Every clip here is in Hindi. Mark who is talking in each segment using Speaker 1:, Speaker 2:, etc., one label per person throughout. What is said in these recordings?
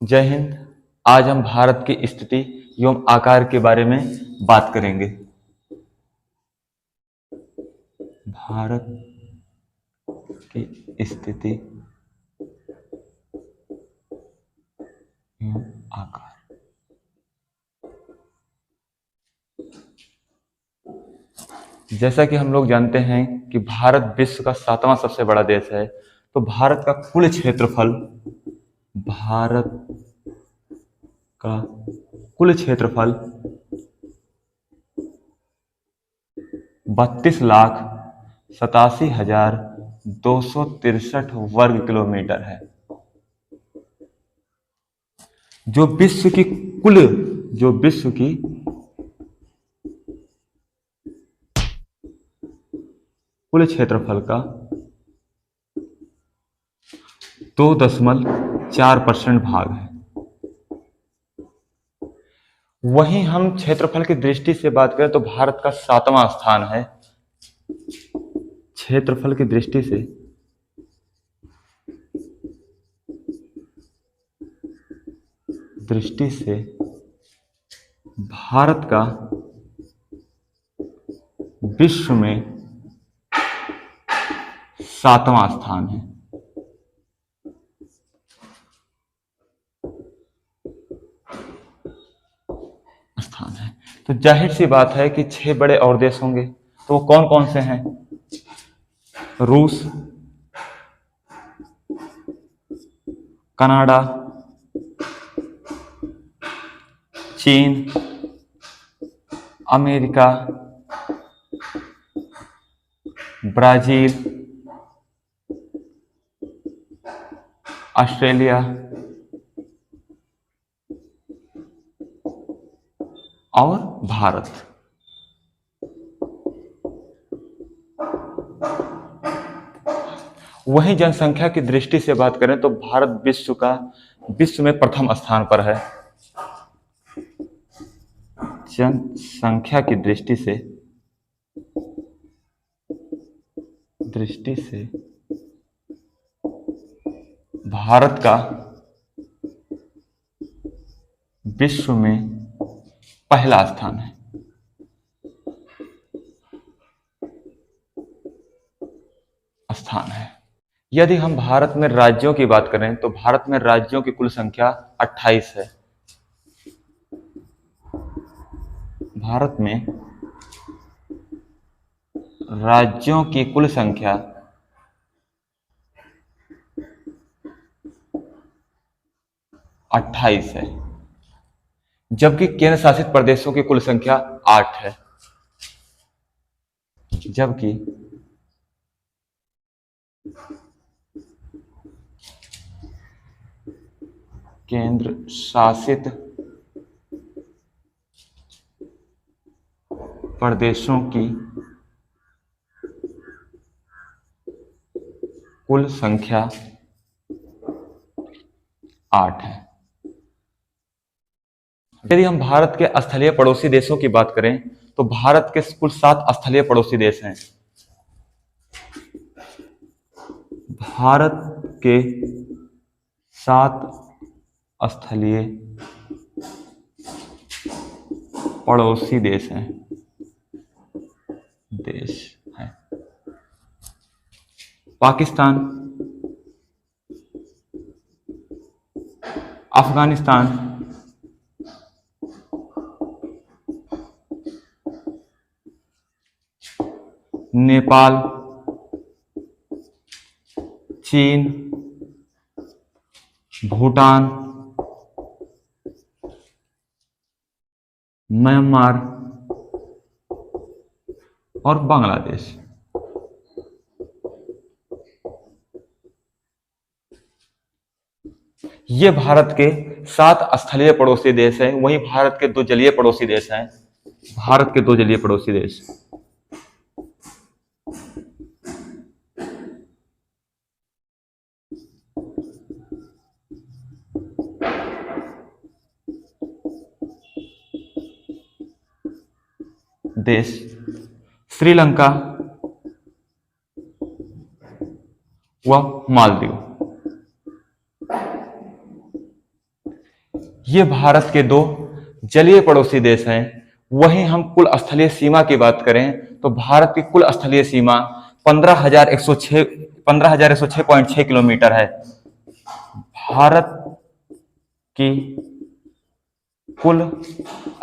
Speaker 1: जय हिंद। आज हम भारत की स्थिति एवं आकार के बारे में बात करेंगे। भारत की स्थिति एवं आकार। जैसा कि हम लोग जानते हैं कि भारत विश्व का 7वां सबसे बड़ा देश है। तो भारत का कुल क्षेत्रफल, भारत का कुल क्षेत्रफल 32,87,263 वर्ग किलोमीटर है। जो विश्व की कुल कुल क्षेत्रफल का 2.4% भाग है। वहीं हम क्षेत्रफल की दृष्टि से बात करें तो भारत का 7वां स्थान है। क्षेत्रफल की दृष्टि से भारत का विश्व में 7वां स्थान है। तो जाहिर सी बात है कि 6 बड़े और देश होंगे। तो वो कौन कौन से हैं? रूस, कनाडा, चीन, अमेरिका, ब्राजील, ऑस्ट्रेलिया और भारत। वहीं जनसंख्या की दृष्टि से बात करें तो भारत विश्व में प्रथम स्थान पर है। जनसंख्या की दृष्टि से भारत का विश्व में पहला स्थान है। यदि हम भारत में राज्यों की बात करें तो भारत में राज्यों की कुल संख्या 28 है। भारत में राज्यों की कुल संख्या 28 है, जबकि केंद्र शासित प्रदेशों की कुल संख्या 8 है। जबकि केंद्र शासित प्रदेशों की कुल संख्या 8 है। यदि हम भारत के स्थलीय पड़ोसी देशों की बात करें तो भारत के कुल 7 स्थलीय पड़ोसी देश हैं। भारत के 7 स्थलीय पड़ोसी देश हैं। पाकिस्तान, अफगानिस्तान, नेपाल, चीन, भूटान, म्यांमार और बांग्लादेश। ये भारत के 7 स्थलीय पड़ोसी देश हैं। वहीं भारत के 2 जलीय पड़ोसी देश हैं। भारत के 2 जलीय पड़ोसी देश श्रीलंका व मालदीव। ये भारत के दो जलीय पड़ोसी देश हैं। वहीं हम कुल स्थलीय सीमा की बात करें तो भारत की कुल स्थलीय सीमा 15,106.6 किलोमीटर है। भारत की कुल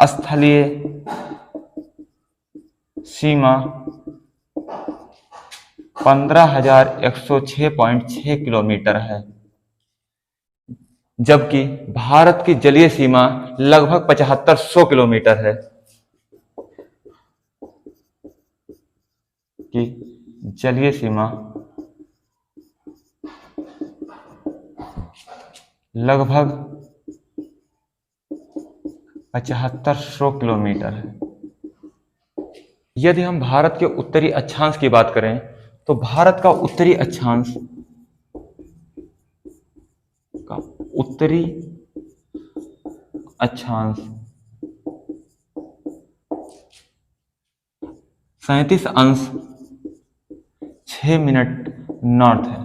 Speaker 1: स्थलीय सीमा 15,106.6 किलोमीटर है, जबकि भारत की जलीय सीमा लगभग 7500 किलोमीटर है। कि जलीय सीमा लगभग 7500 किलोमीटर है। यदि हम भारत के उत्तरी अक्षांश की बात करें तो भारत का उत्तरी अक्षांश का उत्तरी अक्षांश 37°6' नॉर्थ है,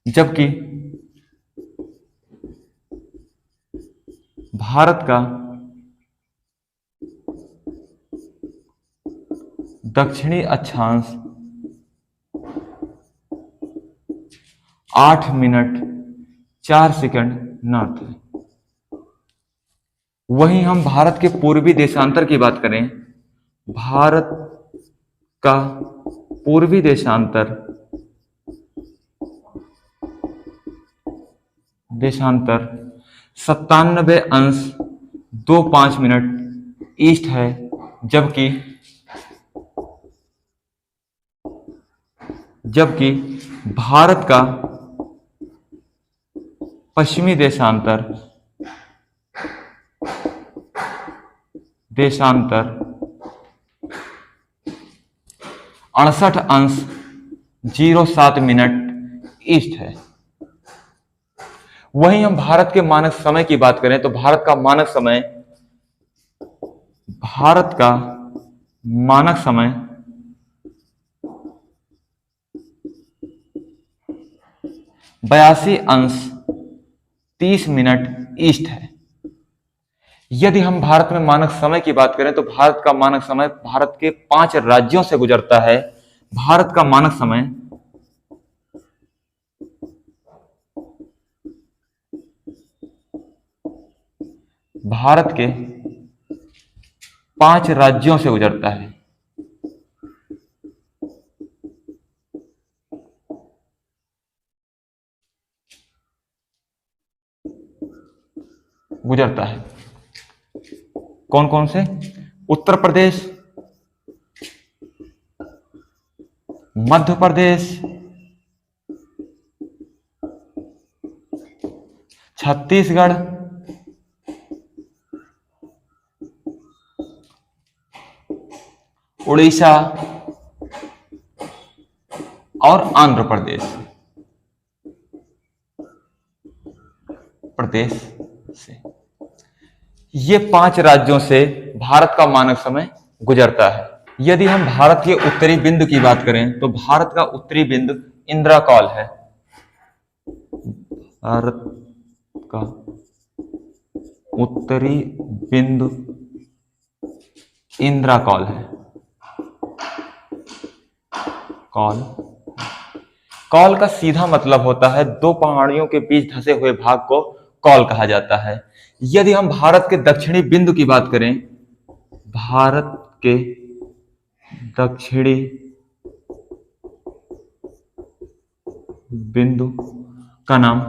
Speaker 1: जबकि भारत का दक्षिणी अक्षांश 8°4' नॉर्थ है। वहीं हम भारत के पूर्वी देशांतर की बात करें, भारत का पूर्वी देशांतर 97°25' ईस्ट है, जबकि भारत का पश्चिमी देशांतर 68°07' ईस्ट है। वहीं हम भारत के मानक समय की बात करें तो भारत का मानक समय 82°30' ईस्ट है। यदि हम भारत में मानक समय की बात करें तो भारत का मानक समय भारत के 5 राज्यों से गुजरता है। भारत का मानक समय भारत के 5 राज्यों से गुजरता है। कौन कौन से? उत्तर प्रदेश, मध्य प्रदेश, छत्तीसगढ़, उड़ीसा और आंध्र प्रदेश से। ये 5 राज्यों से भारत का मानक समय गुजरता है। यदि हम भारत के उत्तरी बिंदु की बात करें तो भारत का उत्तरी बिंदु इंदिरा कॉल है। भारत का उत्तरी बिंदु इंदिरा कॉल है। कॉल का सीधा मतलब होता है दो पहाड़ियों के बीच धंसे हुए भाग को कॉल कहा जाता है। यदि हम भारत के दक्षिणी बिंदु की बात करें, भारत के दक्षिणी बिंदु का नाम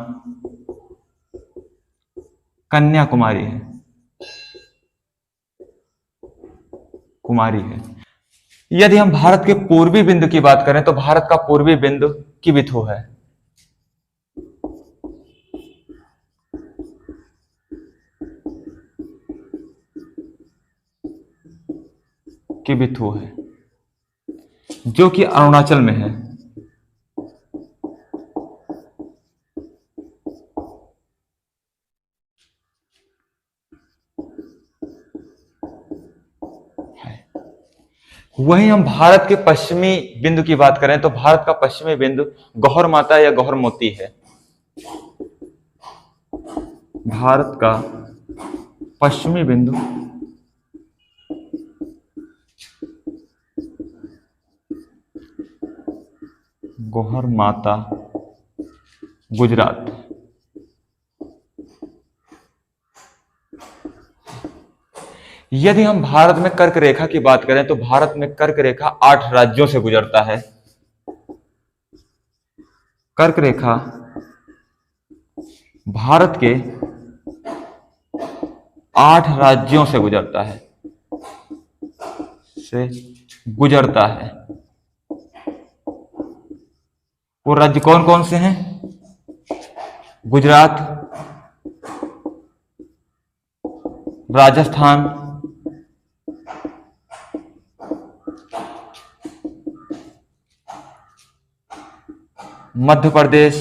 Speaker 1: कन्याकुमारी है। यदि हम भारत के पूर्वी बिंदु की बात करें तो भारत का पूर्वी बिंदु किबिथु है। जो कि अरुणाचल में है। वहीं हम भारत के पश्चिमी बिंदु की बात करें तो भारत का पश्चिमी बिंदु गौहर माता या गौहर मोती है। भारत का पश्चिमी बिंदु गोहरमाता गुजरात। यदि हम भारत में कर्क रेखा की बात करें तो भारत में कर्क रेखा 8 राज्यों से गुजरता है। कर्क रेखा भारत के 8 राज्यों से गुजरता है। वो राज्य कौन कौन से हैं? गुजरात, राजस्थान, मध्य प्रदेश,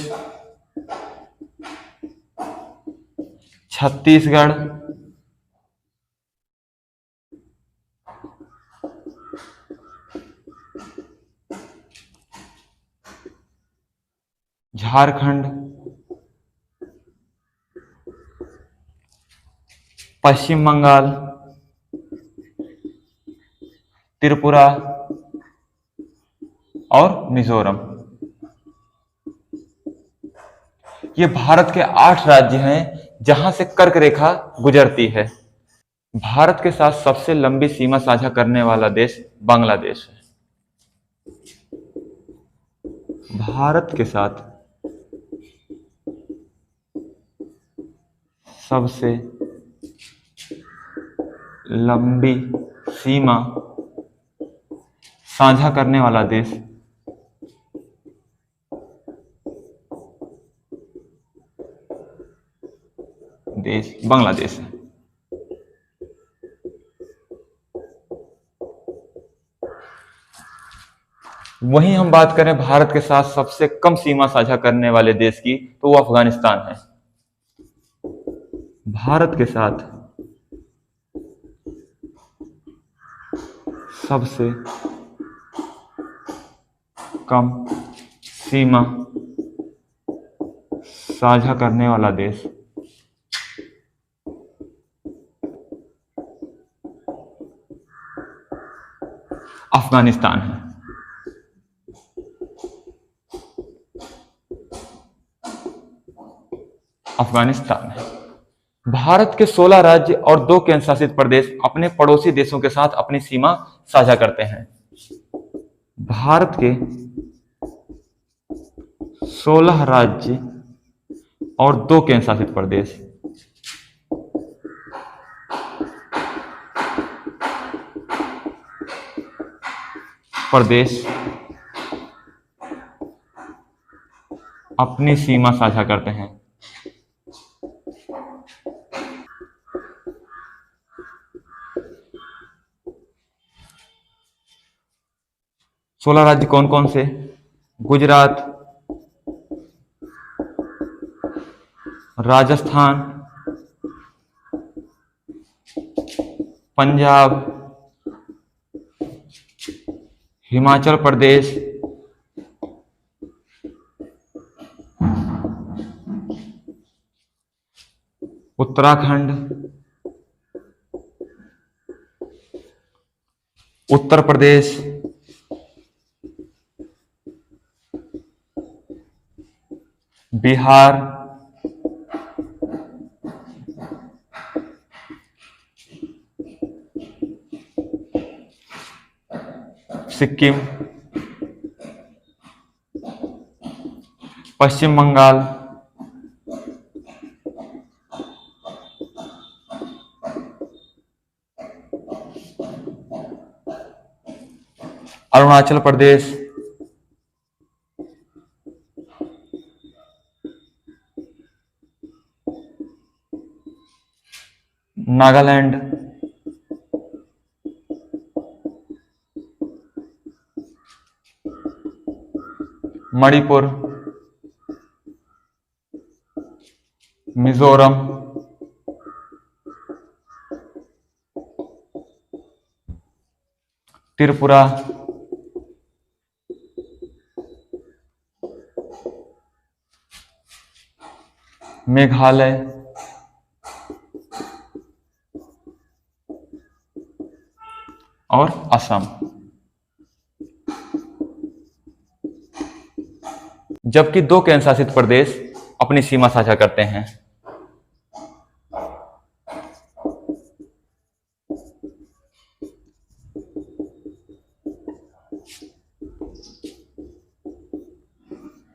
Speaker 1: छत्तीसगढ़, झारखंड, पश्चिम बंगाल, त्रिपुरा और मिजोरम। ये भारत के 8 राज्य हैं जहां से कर्क रेखा गुजरती है। भारत के साथ सबसे लंबी सीमा साझा करने वाला देश बांग्लादेश है। भारत के साथ सबसे लंबी सीमा साझा करने वाला देश बांग्लादेश है। वहीं हम बात करें भारत के साथ सबसे कम सीमा साझा करने वाले देश की तो वो अफगानिस्तान है। भारत के साथ सबसे कम सीमा साझा करने वाला देश अफगानिस्तान है। अफगानिस्तान है। भारत के 16 राज्य और 2 केंद्र शासित प्रदेश अपने पड़ोसी देशों के साथ अपनी सीमा साझा करते हैं। भारत के 16 राज्य और 2 केंद्र शासित प्रदेश अपनी सीमा साझा करते हैं। सोलह राज्य कौन कौन से? गुजरात, राजस्थान, पंजाब, हिमाचल प्रदेश, उत्तराखंड, उत्तर प्रदेश, बिहार, सिक्किम, पश्चिम बंगाल, अरुणाचल प्रदेश, नागालैंड, मणिपुर, मिजोरम, त्रिपुरा, मेघालय, और असम। जबकि दो केंद्र शासित प्रदेश अपनी सीमा साझा करते हैं।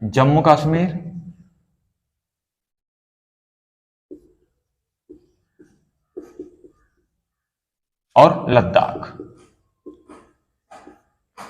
Speaker 1: जम्मू कश्मीर और लद्दाख।